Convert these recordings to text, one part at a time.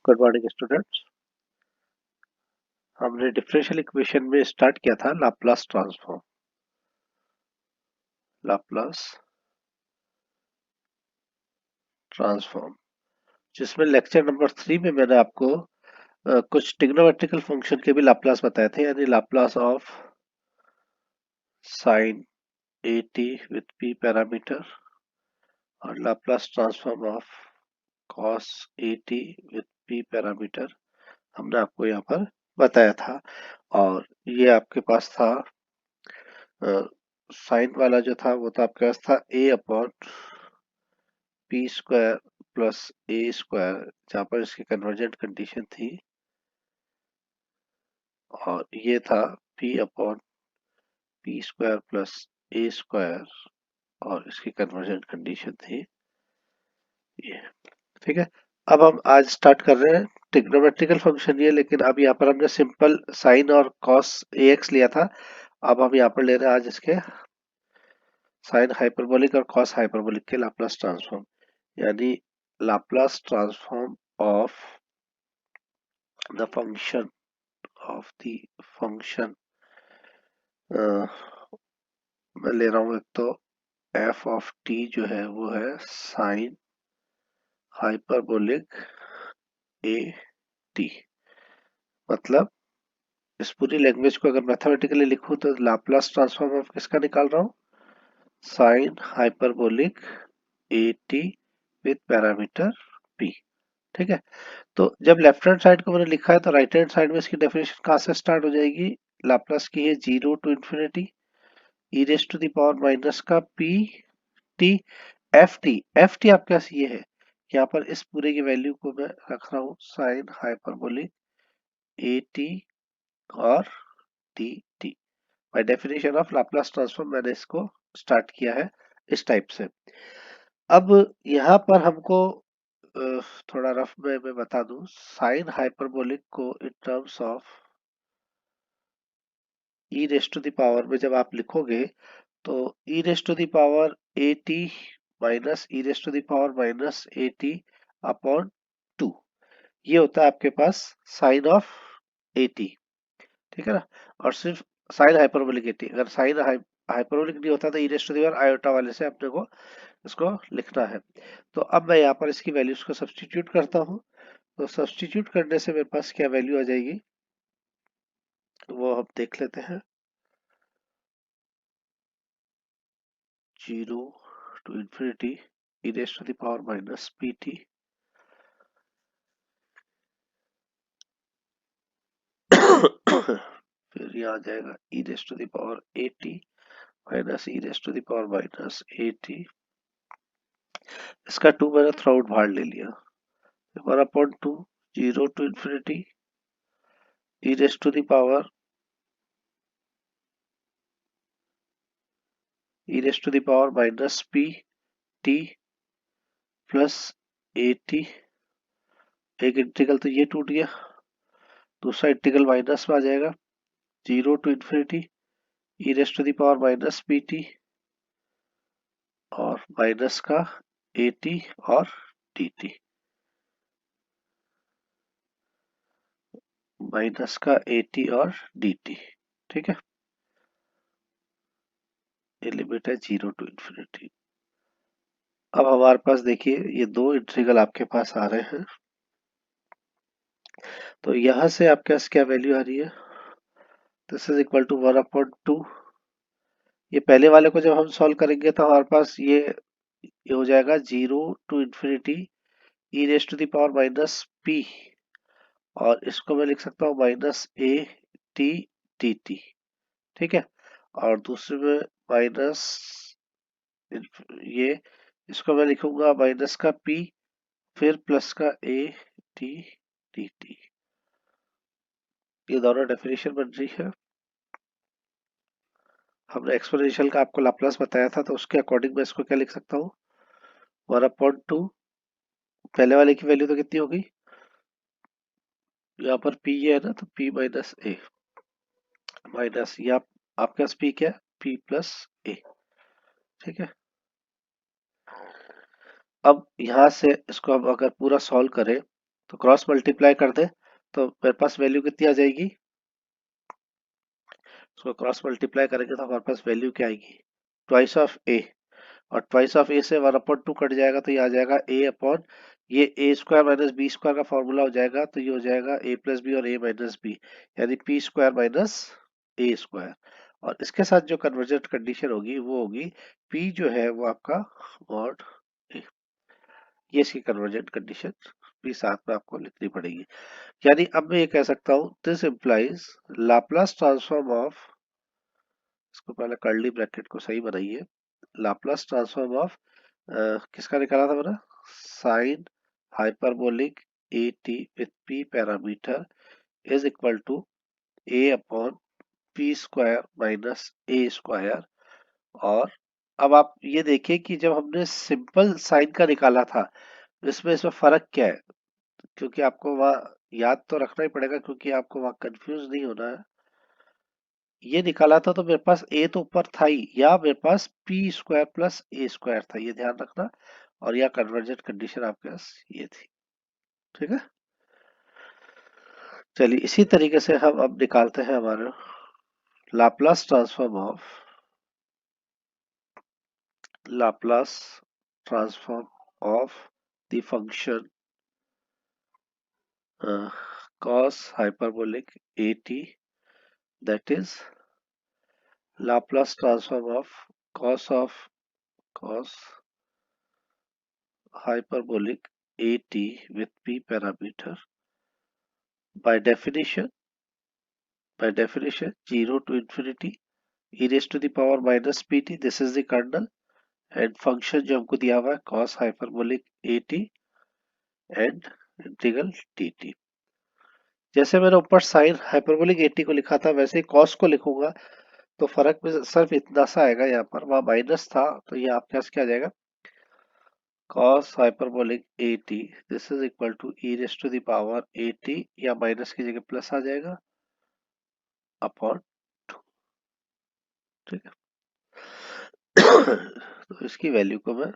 Good morning students. हमने differential equation में start किया था लाप्लास ट्रांसफॉर्म। लाप्लास ट्रांसफॉर्म जिसमें लेक्चर नंबर 3 में मैंने आपको कुछ ट्रिग्नोमेट्रिकल फंक्शन के भी लाप्लास बताए थे, यानी Laplace of sine A T with P parameter और Laplace transform of cos A T with P parameter हमने आपको यहाँ पर बताया था। और ये आपके पास था साइन वाला जो था वो तो आपके पास था a upon P square plus A square, जहाँ पर इसकी कन्वर्जेंट कंडीशन थी, और ये था p upon P square plus ए स्क्वायर और इसकी कन्वर्जेंट कंडीशन थी ये। ठीक है, अब हम आज स्टार्ट कर रहे हैं ट्रिग्नोमेट्रिकल फंक्शन ये, लेकिन अब यहाँ पर हमने सिंपल साइन और कॉस ए एक्स लिया था। अब हम यहाँ पर ले रहे हैं आज इसके साइन हाइपरबोलिक और कॉस हाइपरबोलिक के लाप्लास ट्रांसफॉर्म, यानी Laplace transform of the function of the function. मैं ले रहा हूँ एक तो एफ ऑफ टी जो है वो है साइन हाइपरबोलिक ए टी। मतलब इस पूरी लैंग्वेज को अगर मैथमेटिकली लिखूं तो लाप्लास ट्रांसफॉर्म ऑफ किसका निकाल रहा हूँ, sign hyperbolic A T with parameter P. ठीक है, तो जब लेफ्ट हैंड साइड को मैंने लिखा है तो राइट हैंड साइड में इसकी डेफिनेशन कहाँ से स्टार्ट हो जाएगी। लाप्लास की है 0 to infinity E raise to the power minus का P T F T. F T आपके पास ये है, यहाँ पर इस पूरे की वैल्यू को मैं रख रहा हूँ साइन हाइपरबोलिक ए टी और D T. Bye definition of Laplace transform मैंने इसको स्टार्ट किया है इस टाइप से। अब यहाँ पर हमको थोड़ा रफ में मैं बता दूं, साइन हाइपरबोलिक को in terms of E raise to the power में जब आप लिखोगे तो E raise to the power A T minus E raise to the power minus A T upon 2, ये होता है आपके पास साइन ऑफ ए टी। ठीक है ना, और सिर्फ साइन हाइपरबोलिक ए टी, अगर साइन हाइपरबोलिक नहीं होता तो E raise to the power iota वाले से अपने को इसको लिखना है। तो अब मैं यहाँ पर इसकी वैल्यूज को सब्स्टिट्यूट करता हूँ, तो सब्स्टिट्यूट करने से मेरे पास क्या वैल्यू आ जाएगी वो हम देख लेते हैं। 0 to infinity E raise to the power minus P T, फिर ये आ जाएगा ई raise to the power A T minus E raise to the power minus A T. इसका 2 मैंने थ्रू आउट बाहर ले लिया, 1/2 0 to infinity E raise to the power e raise to the power minus P T plus A t. एक integral तो ये टूट गया, दूसरा इंटीग्रल माइनस में आ जाएगा 0 to infinity E raise to the power minus P T और माइनस का ए टी और डी टी, माइनस का ए टी और डी टी। ठीक है, ये लिमिट है 0 टू इन्फिनिटी। अब हमारे पास देखिए ये दो इंटीग्रल आपके पास आ रहे हैं, तो यहां से आपके पास क्या वैल्यू आ रही है, दिस इज इक्वल टू 1/2। ये पहले वाले को जब हम सॉल्व करेंगे तो हमारे पास ये हो जाएगा 0 to infinity E raise to the power minus p, और इसको मैं लिख सकता हूँ माइनस ए टी टी टी। ठीक है, और दूसरे में माइनस ये, इसको मैं लिखूंगा माइनस का पी फिर प्लस का ए टी टी टी। ये दोनों डेफिनेशन बन रही है। हमने एक्सपोनेंशियल का आपको लाप्लास बताया था, तो उसके अकॉर्डिंग मैं इसको क्या लिख सकता हूँ, 1/2। पहले वाले की वैल्यू तो कितनी होगी, यहाँ पर पी है ना, तो पी माइनस ए माइनस या आपके पास पी क्या है, पी प्लस ए। ठीक है, अब यहाँ से इसको हम अगर पूरा सॉल्व करें तो क्रॉस मल्टीप्लाई कर दे तो मेरे पास वैल्यू कितनी आ जाएगी, उसको क्रॉस मल्टीप्लाई करेंगे तो हमारे पास वैल्यू क्या आएगी, ट्वाइस ऑफ ए, और ट्वाइस ऑफ ए से 1/2 कट जाएगा तो ये आ जाएगा ए अपॉन, ये ए स्क्वायर माइनस बी स्क्वायर का फॉर्मूला हो जाएगा, तो ये हो जाएगा ए प्लस बी और ए माइनस बी, यानी P square minus a square. और इसके साथ जो कन्वर्जेंट कंडीशन होगी वो होगी पी जो है वो आपका मॉड ए, ये इसकी कन्वर्जेंट कंडीशन भी साथ में आपको लिखनी पड़ेगी। यानी अब मैं ये कह सकता हूँ this implies Laplace transform of, इसको पहले कर्ली ब्रैकेट को सही बनाइए, लाप्लास ट्रांसफॉर्म ऑफ किसका निकाला था मैंने, sine hyperbolic A T with P parameter is equal to a upon P square minus a square. और अब आप ये देखिए कि जब हमने सिंपल साइन का निकाला था इसमें फर्क क्या है, क्योंकि आपको वहाँ याद तो रखना ही पड़ेगा क्योंकि आपको वहाँ कंफ्यूज नहीं होना है। ये निकाला था तो मेरे पास ए तो ऊपर था ही, या मेरे पास पी स्क्वायर प्लस ए स्क्वायर था, ये ध्यान रखना। और यह कन्वर्जेंट कंडीशन आपके पास ये थी, ठीक है। चलिए इसी तरीके से हम अब निकालते हैं हमारे Laplace transform of, Laplace transform of the function cos hyperbolic at, that is Laplace transform of cos hyperbolic at with p parameter by definition 0 to infinity e raised to the power minus pt, this is the kernel, and function जो हमको दिया हुआ है cos hyperbolic at and integral dt। जैसे मैंने ऊपर sine hyperbolic eighty को लिखा था वैसे ही कॉस को लिखूंगा, तो फर्क में सिर्फ इतना सा आएगा, यहाँ पर वहां माइनस था तो ये आपके पास क्या आ जाएगा, cos hyperbolic at this is equal to e raised to the power at, या माइनस की जगह प्लस आ जाएगा अपॉन 2, ठीक है। तो इसकी वैल्यू को मैं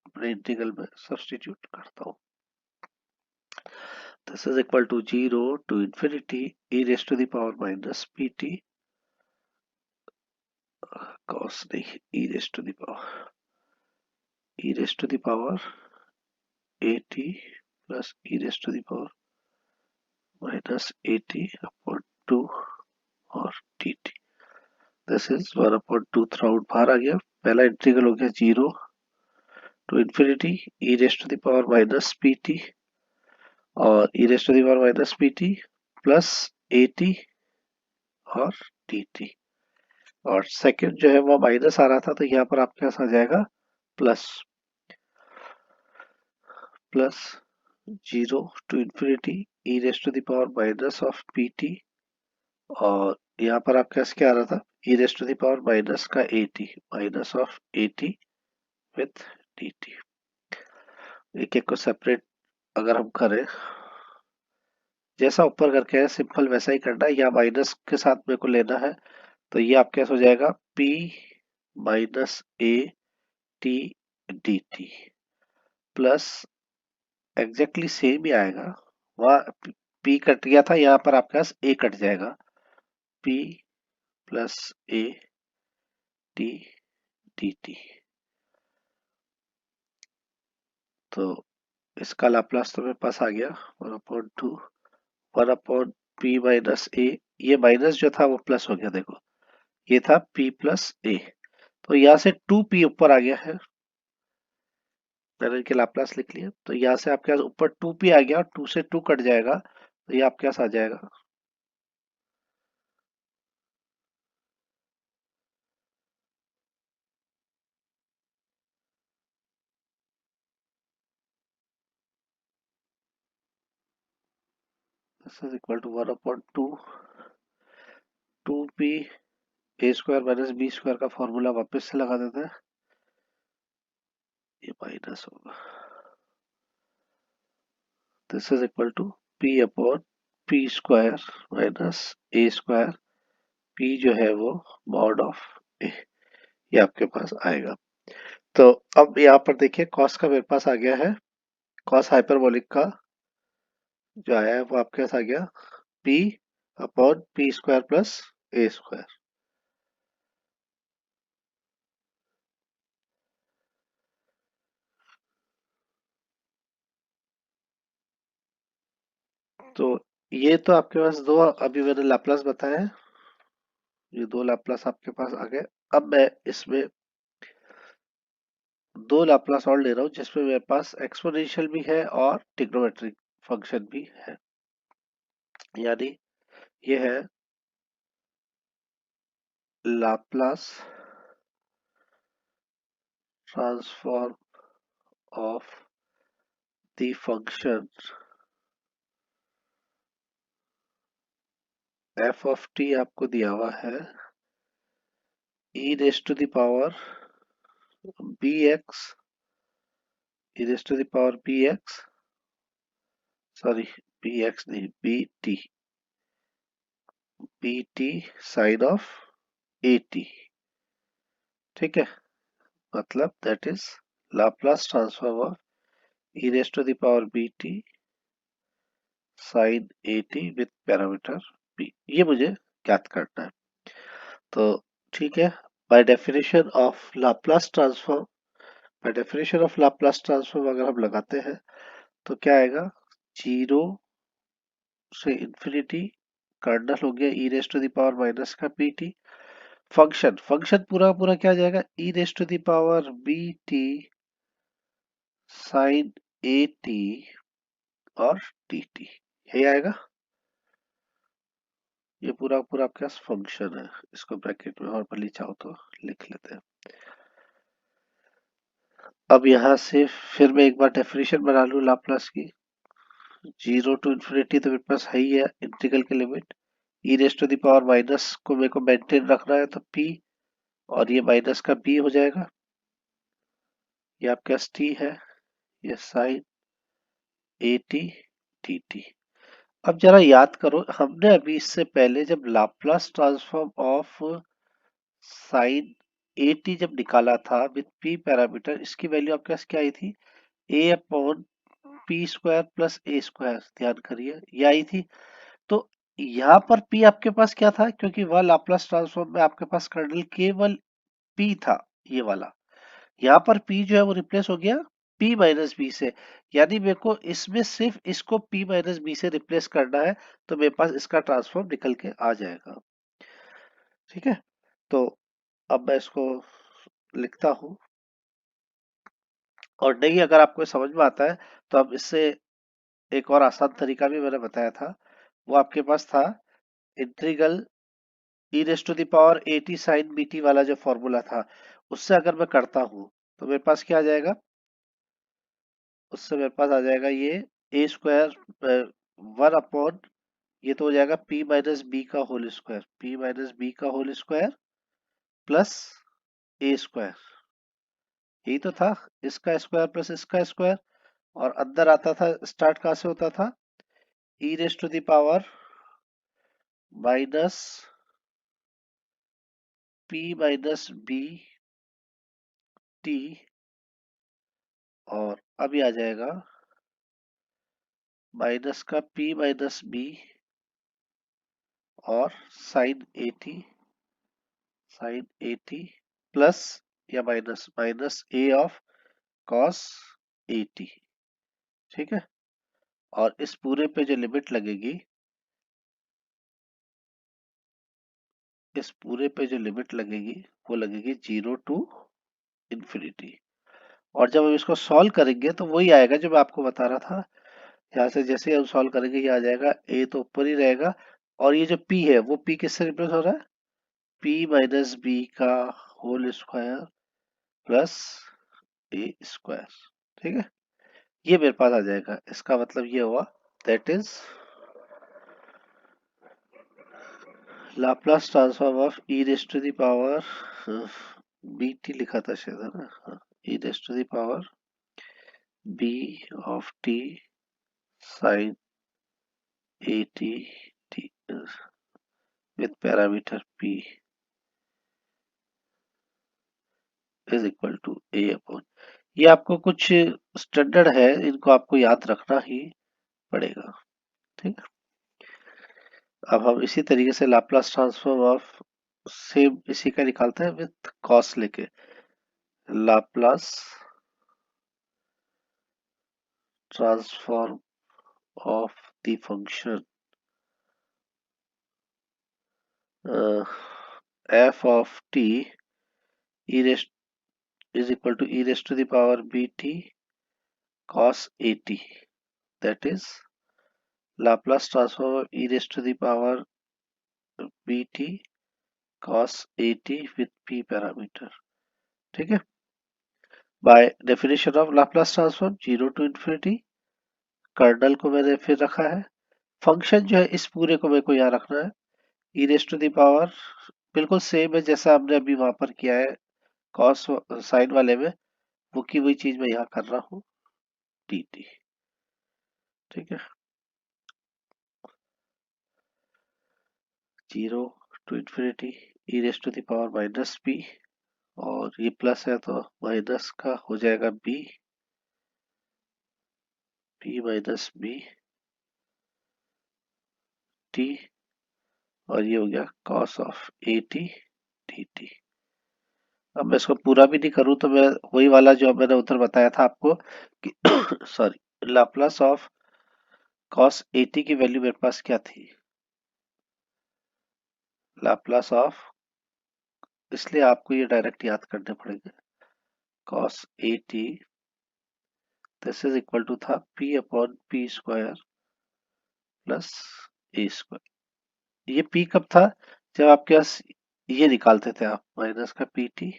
अपने इंटीग्रल में सब्स्टिट्यूट करता हूँ, this is equal to 0 to infinity e raised to the power minus pt cos नहीं e raised to the power at plus e raised to the power minus at upon 2 और dt, this is 1/2 through बाहर आ गया। पहला integral हो गया 0 to infinity E rest to the power minus P T और E rest to the power minus P T plus A T और D T, और second जो है वो माइनस आ रहा था तो यहाँ पर आपके पास आ जाएगा plus 0 to infinity E rest to the power minus of P T, और यहाँ पर आपके पास क्या आ रहा था E rest to the power minus का ए T minus of A T with D T. एक एक को सेपरेट अगर हम करें, जैसा ऊपर करके है सिंपल वैसा ही करना है, या माइनस के साथ मेरे को लेना है, तो ये आपके पास हो जाएगा P माइनस ए T D T plus exactly same ही आएगा, वहाँ P कट गया था यहाँ पर आपके पास A कट जाएगा, P प्लस ए टी डी टी। तो इसका लाप्लास तो मेरे पास आ गया 1/2 1/p माइनस ए, ये माइनस जो था वो प्लस हो गया, देखो ये था p प्लस ए, तो यहाँ से 2p ऊपर आ गया है, मैंने इनके लाप्लास लिख लिया, तो यहाँ से आपके पास ऊपर 2p आ गया और 2 से 2 कट जाएगा तो ये आपके पास आ जाएगा this is equal to 1/2 2p a square minus b square का फॉर्मूला वापस से लगा देते हैं, ये माइनस होगा, this is equal to p upon P square minus a square, p जो है वो मॉड ऑफ ए, ये आपके पास आएगा। तो अब यहाँ पर देखिए कॉस का मेरे पास आ गया है, कॉस हाइपरबोलिक का जो आया है वो आपके पास आ गया p upon P square plus ए स्क्वायर। तो ये तो आपके पास दो अभी मैंने लाप्लास बताया है, ये दो लाप्लास आपके पास आ गए। अब मैं इसमें दो लाप्लास और ले रहा हूँ जिसमें मेरे पास एक्सपोनेंशियल भी है और ट्रिग्नोमेट्रिक फंक्शन भी है। यानी ये है Laplace transform of the function f of t आपको दिया हुआ है e raise to the power b x, e raise to the power b x, sorry b x नहीं b t sine of A T. ठीक है, मतलब that is Laplace transform of E raise to the power b t sine A T with parameter p, ये मुझे ज्ञात करना है। तो ठीक है, by definition of Laplace transform, bye definition of Laplace transform अगर हम लगाते हैं तो क्या आएगा, जीरो से इंफिनिटी कर्नल हो गया e raise to the power minus का पी टी, फंक्शन फंक्शन पूरा पूरा क्या आ जाएगा ई raise to the power b t sine A T और टी टी, यही आएगा। ये पूरा पूरा आपके पास फंक्शन है, इसको ब्रैकेट में और भले चाहो तो लिख लेते हैं। अब यहाँ से फिर मैं एक बार डेफिनेशन बना लूँ लाप्लास की, जीरो टू इन्फिनिटी तो मेरे पास है ही है इंटीग्रल की limit, e raise to the power minus को मेरे को मेंटेन रखना है तो पी, और ये माइनस का बी हो जाएगा, ये आपके पास टी है, ये साइन ए टी टी टी। अब जरा याद करो, हमने अभी इससे पहले जब Laplace transform of sine A t जब निकाला था विथ पी पैरामीटर, इसकी वैल्यू आपके पास क्या आई थी, a upon P square plus A square, ध्यान करिए ये आई थी। तो यहाँ पर p आपके पास क्या था, क्योंकि वह लाप्लास ट्रांसफॉर्म में आपके पास कर्नल केवल p था, ये वाला, यहाँ पर p जो है वो रिप्लेस हो गया p माइनस बी से, यानी मेरे को इसमें सिर्फ इसको p माइनस बी से रिप्लेस करना है, तो मेरे पास इसका ट्रांसफॉर्म निकल के आ जाएगा। ठीक है, तो अब मैं इसको लिखता हूँ, और नहीं अगर आपको समझ में आता है तो अब इससे एक और आसान तरीका भी मैंने बताया था, वो आपके पास था integral e raise to the power A t sine b t वाला जो फॉर्मूला था, उससे अगर मैं करता हूँ तो मेरे पास क्या आ जाएगा, उससे मेरे पास आ जाएगा ये ए स्क्वायर वन अपॉन, ये तो हो जाएगा पी माइनस बी का whole square, p minus b का होल स्क्वायर प्लस ए स्क्वायर, यही तो था, इसका स्क्वायर प्लस इसका स्क्वायर, और अंदर आता था, स्टार्ट कहाँ से होता था, e raise to the power minus p minus b t, और अभी आ जाएगा माइनस का p माइनस बी और साइन ए टी प्लस या minus minus a of cos A T. ठीक है, और इस पूरे पे जो लिमिट लगेगी, इस पूरे पे जो लिमिट लगेगी वो लगेगी जीरो टू इंफिनिटी। और जब हम इसको सॉल्व करेंगे तो वही आएगा जो मैं आपको बता रहा था, यहाँ से जैसे ही हम सॉल्व करेंगे ये आ जाएगा, ए तो ऊपर ही रहेगा, और ये जो p है वो p किससे रिप्लेस हो रहा है, p माइनस बी का होल स्क्वायर प्लस ए स्क्वायर। ठीक है, ये मेरे पास आ जाएगा, इसका मतलब ये हुआ that is Laplace transform of E raise to the power b t लिखा था शायद, है ना, e raise to the power b of t sine A t t with parameter p is equal to a upon, ये आपको कुछ standard है, इनको आपको याद रखना ही पड़ेगा। ठीक है। अब हम इसी तरीके से लाप्लास ट्रांसफॉर्म ऑफ सेम इसी का निकालते हैं विथ कॉस लेके। Laplace transform of the function f of t e raised is equal to e raised to the power bt cos at, that is Laplace transform of e raised to the power bt cos at with p parameter। ठीक है। By definition of Laplace transform 0 to infinity, kernel को मैंने फिर रखा है, function जो है इस पूरे को मेरे को यहाँ रखना है, e raised to the power बिल्कुल सेम है जैसा हमने अभी वहां पर किया है कॉस साइन वाले में, वो की वही चीज मैं यहाँ कर रहा हूँ dt। ठीक है। 0 to infinity e raised to the power minus p, और ये प्लस है तो माइनस का हो जाएगा b, p minus b t, और ये हो गया cos ऑफ at dt। अब मैं इसको पूरा भी नहीं करूं तो मैं वही वाला जो मैंने उत्तर बताया था आपको कि sorry Laplace of cos at की वैल्यू मेरे पास क्या थी, लाप्लास ऑफ, इसलिए आपको ये डायरेक्ट याद करने पड़ेंगे, cos at this is equal to था p upon p square plus a square. ये p कब था, जब आपके पास ये निकालते थे आप माइनस का pt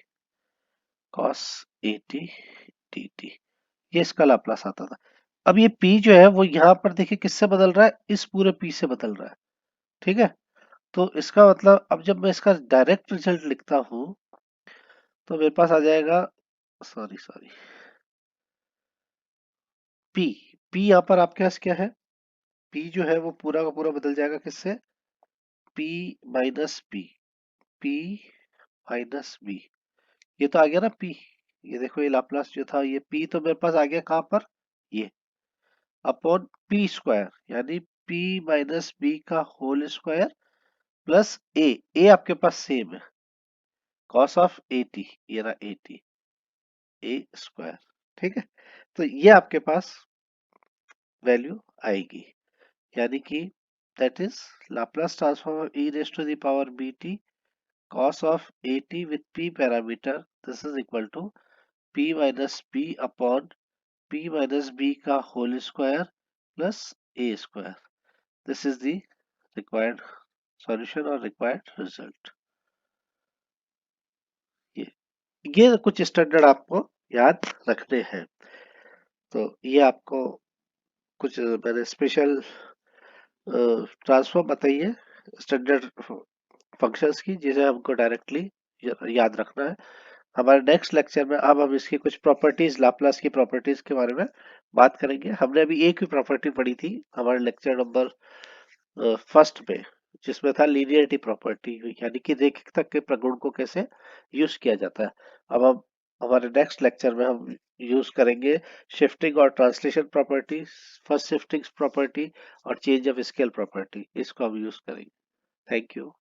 cos at dt, ये इसका लाप्लास आता था। अब ये p जो है वो यहाँ पर देखिए किससे बदल रहा है, इस पूरे p से बदल रहा है। ठीक है। तो इसका मतलब अब जब मैं इसका डायरेक्ट रिजल्ट लिखता हूं तो मेरे पास आ जाएगा, सॉरी सॉरी, p, p यहाँ पर आपके पास क्या है, p जो है वो पूरा का पूरा बदल जाएगा किससे, p minus b, p minus b, ये तो आ गया ना p, ये देखो ये लाप्लास जो था ये p तो मेरे पास आ गया कहाँ पर, ये अपॉन p स्क्वायर, यानी p माइनस b का होल स्क्वायर प्लस a आपके पास सेम है cos ऑफ at, ये रहा at a स्क्वायर। ठीक है। तो ये आपके पास वैल्यू आएगी, यानी कि that is Laplace transform of e raise to the power bt cos of at with p parameter, this is equal to p minus b upon p minus b का whole square plus a square. This is the required solution और required result. ये ये कुछ standard आपको याद रखने हैं। तो ये आपको कुछ मैंने स्पेशल ट्रांसफॉर्म बताई है स्टैंडर्ड फंक्शंस की, जिसे हमको डायरेक्टली याद रखना है। हमारे नेक्स्ट लेक्चर में अब हम इसकी कुछ प्रॉपर्टीज, लाप्लास की प्रॉपर्टीज के बारे में बात करेंगे। हमने अभी एक ही प्रॉपर्टी पढ़ी थी हमारे लेक्चर नंबर फर्स्ट में, जिसमें था लीनियरिटी प्रॉपर्टी, यानी कि रेखिकता के प्रगुण को कैसे यूज किया जाता है। अब हम हमारे नेक्स्ट लेक्चर में हम यूज करेंगे शिफ्टिंग और translation property, first shifting property और चेंज ऑफ स्केल प्रॉपर्टी, इसको हम यूज करेंगे। Thank you.